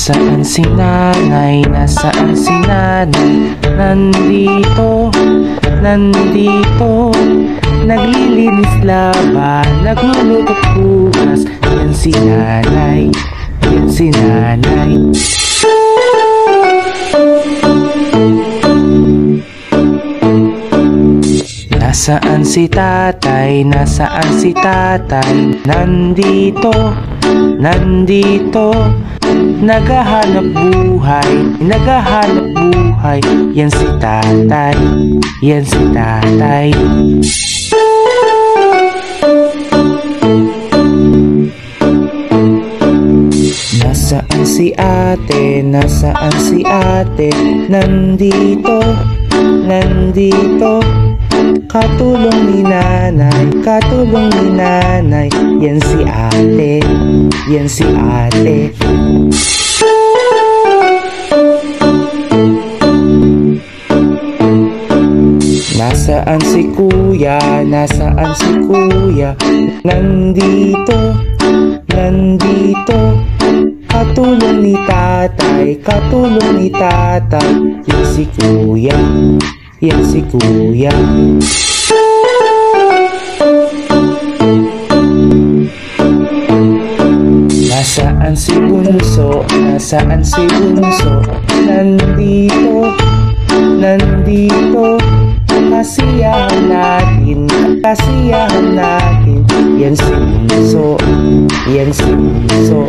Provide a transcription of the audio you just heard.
Nasaan si nanay? Nasaan si nanay? Nandito, nandito. Naglilinis laban, naglulutot bukas. Yan si nanay, yan si nanay. Nasaan si tatay? Nasaan si tatay? Nandito, nandito. Naghahanap buhay, naghahanap buhay. Yan si tatay, yan si tatay. Nasaan si ate? Nasaan si ate? Nandito, nandito. Katulong ni nanay, katulong ni nanay. Yan si ate, yan si ate. Nasaan si kuya? Nasaan si kuya? Nandito, nandito. Katulong ni tatay, katulong ni tatay. Yan si kuya, yan si kuya. Nasaan si bunso? Nasaan si bunso? Nandito, nandito. Kasiyahan natin, kasiyahan natin. Yan si bunso, yan si bunso.